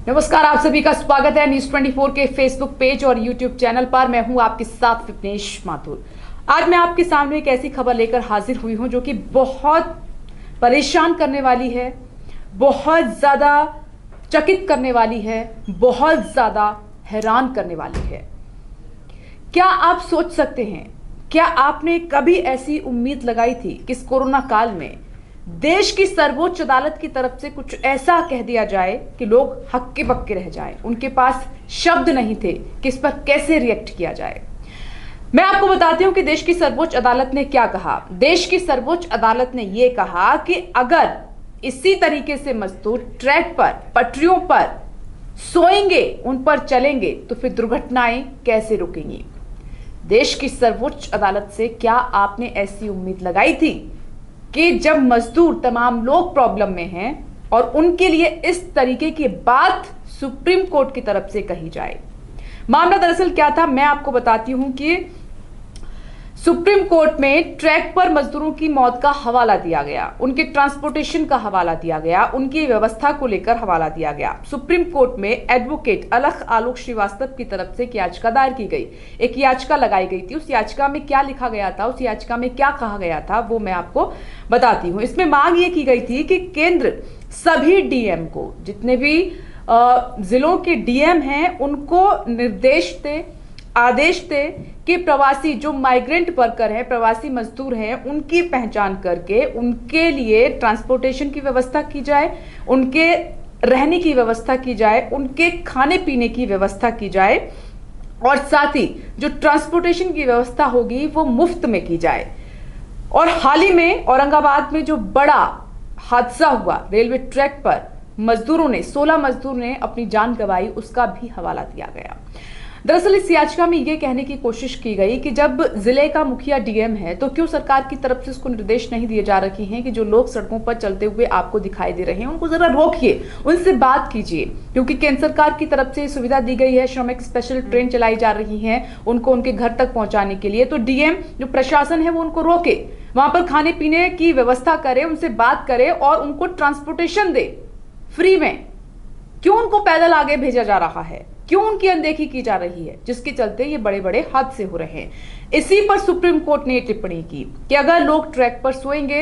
नमस्कार, आप सभी का स्वागत है न्यूज 24 के फेसबुक पेज और यूट्यूब चैनल पर। मैं हूं आपके साथ विपनेश माथुर। आज मैं आपके सामने एक ऐसी खबर लेकर हाजिर हुई हूं जो कि बहुत परेशान करने वाली है, बहुत ज्यादा चकित करने वाली है, बहुत ज्यादा हैरान करने वाली है। क्या आप सोच सकते हैं, क्या आपने कभी ऐसी उम्मीद लगाई थी कि इस कोरोना काल में देश की सर्वोच्च अदालत की तरफ से कुछ ऐसा कह दिया जाए कि लोग हक्के बक्के रह जाएं, उनके पास शब्द नहीं थे कि इस पर कैसे रिएक्ट किया जाए। मैं आपको बताती हूं कि देश की सर्वोच्च अदालत ने क्या कहा। देश की सर्वोच्च अदालत ने यह कहा कि अगर इसी तरीके से मजदूर ट्रैक पर, पटरियों पर सोएंगे, उन पर चलेंगे, तो फिर दुर्घटनाएं कैसे रुकेंगी। देश की सर्वोच्च अदालत से क्या आपने ऐसी उम्मीद लगाई थी कि जब मजदूर, तमाम लोग प्रॉब्लम में हैं और उनके लिए इस तरीके की बात सुप्रीम कोर्ट की तरफ से कही जाए। मामला दरअसल क्या था, मैं आपको बताती हूं कि सुप्रीम कोर्ट में ट्रैक पर मजदूरों की मौत का हवाला दिया गया, उनके ट्रांसपोर्टेशन का हवाला दिया गया, उनकी व्यवस्था को लेकर हवाला दिया गया। सुप्रीम कोर्ट में एडवोकेट अलख आलोक श्रीवास्तव की तरफ से एक याचिका दायर की गई, एक याचिका लगाई गई थी। उस याचिका में क्या लिखा गया था, उस याचिका में क्या कहा गया था, वो मैं आपको बताती हूँ। इसमें मांग ये की गई थी कि केंद्र सभी डीएम को, जितने भी जिलों के डीएम हैं, उनको निर्देश दे, आदेश दे कि प्रवासी जो माइग्रेंट वर्कर हैं, प्रवासी मजदूर हैं, उनकी पहचान करके उनके लिए ट्रांसपोर्टेशन की व्यवस्था की जाए, उनके रहने की व्यवस्था की जाए, उनके खाने पीने की व्यवस्था की जाए और साथ ही जो ट्रांसपोर्टेशन की व्यवस्था होगी वो मुफ्त में की जाए। और हाल ही में औरंगाबाद में जो बड़ा हादसा हुआ, रेलवे ट्रैक पर मजदूरों ने, 16 मजदूर ने अपनी जान गंवाई, उसका भी हवाला दिया गया। दरअसल इस याचिका में यह कहने की कोशिश की गई कि जब जिले का मुखिया डीएम है तो क्यों सरकार की तरफ से उसको निर्देश नहीं दिए जा रहे हैं कि जो लोग सड़कों पर चलते हुए आपको दिखाई दे रहे हैं उनको जरा रोकिए, उनसे बात कीजिए, क्योंकि केंद्र सरकार की तरफ से सुविधा दी गई है, श्रमिक स्पेशल ट्रेन चलाई जा रही है उनको उनके घर तक पहुंचाने के लिए। तो डीएम जो प्रशासन है वो उनको रोके, वहां पर खाने पीने की व्यवस्था करे, उनसे बात करे और उनको ट्रांसपोर्टेशन दे फ्री में। क्यों उनको पैदल आगे भेजा जा रहा है, क्यों उनकी अनदेखी की जा रही है, जिसके चलते ये बड़े बड़े हादसे हो रहे हैं। इसी पर सुप्रीम कोर्ट ने टिप्पणी की कि अगर लोग ट्रैक पर सोएंगे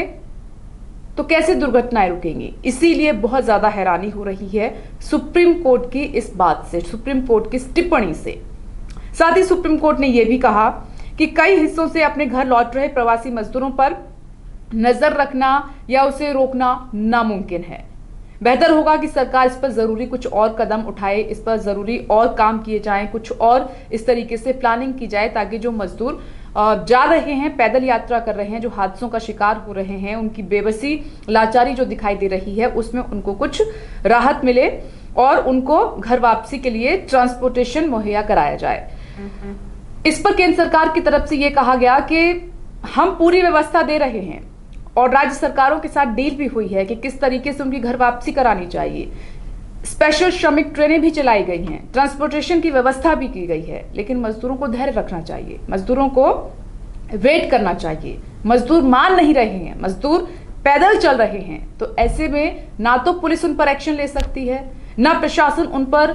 तो कैसे दुर्घटनाएं रुकेंगी। इसीलिए बहुत ज्यादा हैरानी हो रही है सुप्रीम कोर्ट की इस बात से, सुप्रीम कोर्ट की इस टिप्पणी से। साथ ही सुप्रीम कोर्ट ने यह भी कहा कि कई हिस्सों से अपने घर लौट रहे प्रवासी मजदूरों पर नजर रखना या उसे रोकना नामुमकिन है। बेहतर होगा कि सरकार इस पर जरूरी कुछ और कदम उठाए, इस पर जरूरी और काम किए जाएं, कुछ और इस तरीके से प्लानिंग की जाए ताकि जो मजदूर जा रहे हैं, पैदल यात्रा कर रहे हैं, जो हादसों का शिकार हो रहे हैं, उनकी बेबसी, लाचारी जो दिखाई दे रही है, उसमें उनको कुछ राहत मिले और उनको घर वापसी के लिए ट्रांसपोर्टेशन मुहैया कराया जाए। इस पर केंद्र सरकार की तरफ से यह कहा गया कि हम पूरी व्यवस्था दे रहे हैं और राज्य सरकारों के साथ डील भी हुई है कि किस तरीके से उनकी घर वापसी करानी चाहिए। स्पेशल श्रमिक ट्रेनें भी चलाई गई हैं, ट्रांसपोर्टेशन की व्यवस्था भी की गई है, लेकिन मजदूरों को धैर्य रखना चाहिए, मजदूरों को वेट करना चाहिए। मजदूर मान नहीं रहे हैं, मजदूर पैदल चल रहे हैं, तो ऐसे में ना तो पुलिस उन पर एक्शन ले सकती है, ना प्रशासन उन पर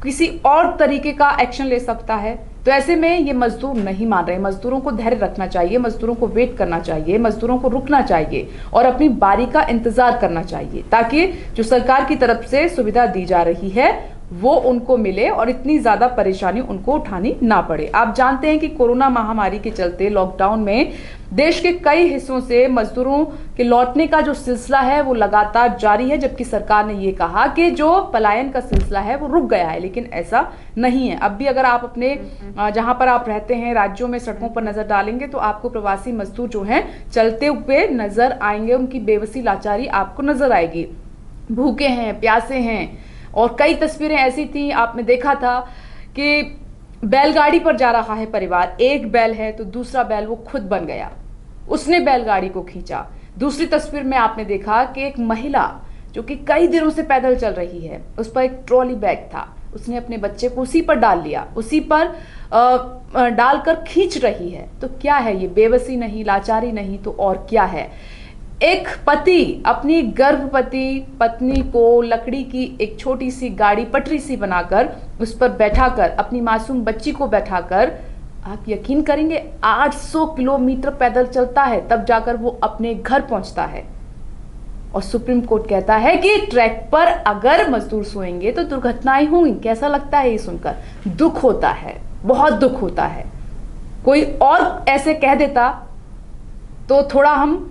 किसी और तरीके का एक्शन ले सकता है। तो ऐसे में ये मजदूर नहीं मान रहे। मजदूरों को धैर्य रखना चाहिए, मजदूरों को वेट करना चाहिए, मजदूरों को रुकना चाहिए और अपनी बारी का इंतजार करना चाहिए ताकि जो सरकार की तरफ से सुविधा दी जा रही है वो उनको मिले और इतनी ज्यादा परेशानी उनको उठानी ना पड़े। आप जानते हैं कि कोरोना महामारी के चलते लॉकडाउन में देश के कई हिस्सों से मजदूरों के लौटने का जो सिलसिला है वो लगातार जारी है, जबकि सरकार ने ये कहा कि जो पलायन का सिलसिला है वो रुक गया है, लेकिन ऐसा नहीं है। अब भी अगर आप अपने जहां पर आप रहते हैं राज्यों में सड़कों पर नजर डालेंगे तो आपको प्रवासी मजदूर जो हैं चलते हुए नजर आएंगे, उनकी बेबसी, लाचारी आपको नजर आएगी। भूखे हैं, प्यासे हैं। और कई तस्वीरें ऐसी थी, आपने देखा था कि बैलगाड़ी पर जा रहा है परिवार, एक बैल है तो दूसरा बैल वो खुद बन गया, उसने बैलगाड़ी को खींचा। दूसरी तस्वीर में आपने देखा कि एक महिला जो कि कई दिनों से पैदल चल रही है, उस पर एक ट्रॉली बैग था, उसने अपने बच्चे को उसी पर डाल लिया, उसी पर डालकर खींच रही है। तो क्या है ये, बेबसी नहीं, लाचारी नहीं तो और क्या है। एक पति अपनी गर्भवती पत्नी को लकड़ी की एक छोटी सी गाड़ी पटरी सी बनाकर उस पर बैठाकर, अपनी मासूम बच्ची को बैठाकर, आप यकीन करेंगे 800 किलोमीटर पैदल चलता है, तब जाकर वो अपने घर पहुंचता है। और सुप्रीम कोर्ट कहता है कि ट्रैक पर अगर मजदूर सोएंगे तो दुर्घटनाएं होंगी। कैसा लगता है ये सुनकर? दुख होता है, बहुत दुख होता है। कोई और ऐसे कह देता तो थोड़ा हम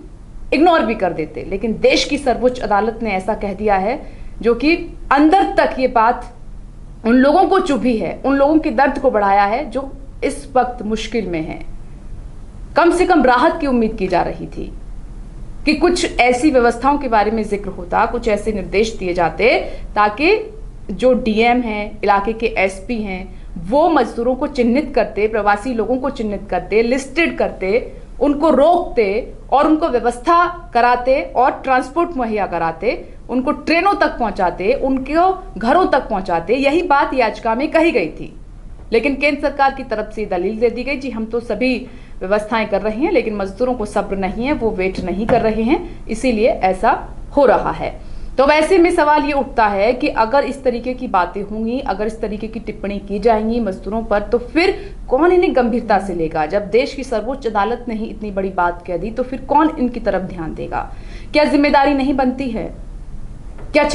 इग्नोर भी कर देते, लेकिन देश की सर्वोच्च अदालत ने ऐसा कह दिया है जो कि अंदर तक ये बात उन लोगों को चुभी है, उन लोगों के दर्द को बढ़ाया है जो इस वक्त मुश्किल में है। कम से कम राहत की उम्मीद की जा रही थी कि कुछ ऐसी व्यवस्थाओं के बारे में जिक्र होता, कुछ ऐसे निर्देश दिए जाते ताकि जो डीएम हैं, इलाके के एसपी हैं, वो मजदूरों को चिन्हित करते, प्रवासी लोगों को चिन्हित करते, लिस्टेड करते, उनको रोकते और उनको व्यवस्था कराते और ट्रांसपोर्ट मुहैया कराते, उनको ट्रेनों तक पहुंचाते, उनको घरों तक पहुंचाते। यही बात याचिका में कही गई थी, लेकिन केंद्र सरकार की तरफ से दलील दे दी गई, जी हम तो सभी व्यवस्थाएं कर रहे हैं, लेकिन मजदूरों को सब्र नहीं है, वो वेट नहीं कर रहे हैं, इसीलिए ऐसा हो रहा है। तो वैसे में सवाल ये उठता है कि अगर इस तरीके की बातें होंगी, अगर इस तरीके की टिप्पणी की जाएंगी मजदूरों पर, तो फिर कौन इन्हें गंभीरता से लेगा? जब देश की सर्वोच्च अदालत ने ही इतनी बड़ी बात कह दी, तो फिर कौन इनकी तरफ ध्यान देगा? क्या जिम्मेदारी नहीं बनती है? क्या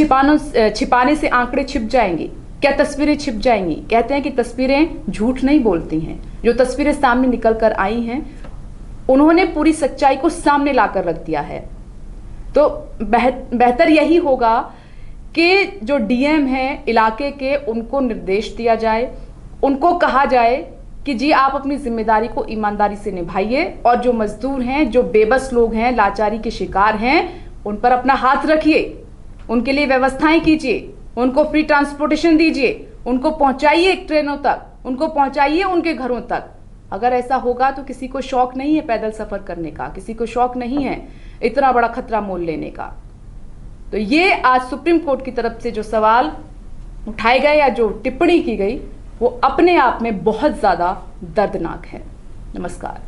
छिपाने से आंकड़े छिप जाएंगे? क्या तस्वीरें छिप जाएंगी? कहते हैं कि तस्वीरें झूठ नहीं बोलती हैं। जो तस्वीरें सामने निकल कर आई हैं, उन्होंने पूरी सच्चाई को सामने लाकर रख दिया है। तो बेहतर यही होगा कि जो डीएम हैं इलाके के, उनको निर्देश दिया जाए, उनको कहा जाए कि जी आप अपनी जिम्मेदारी को ईमानदारी से निभाइए, और जो मजदूर हैं, जो बेबस लोग हैं, लाचारी के शिकार हैं, उन पर अपना हाथ रखिए, उनके लिए व्यवस्थाएं कीजिए, उनको फ्री ट्रांसपोर्टेशन दीजिए, उनको पहुंचाइए ट्रेनों तक, उनको पहुंचाइए उनके घरों तक। अगर ऐसा होगा तो किसी को शौक नहीं है पैदल सफर करने का, किसी को शौक नहीं है इतना बड़ा खतरा मोल लेने का। तो ये आज सुप्रीम कोर्ट की तरफ से जो सवाल उठाए गए या जो टिप्पणी की गई, वो अपने आप में बहुत ज्यादा दर्दनाक है। नमस्कार।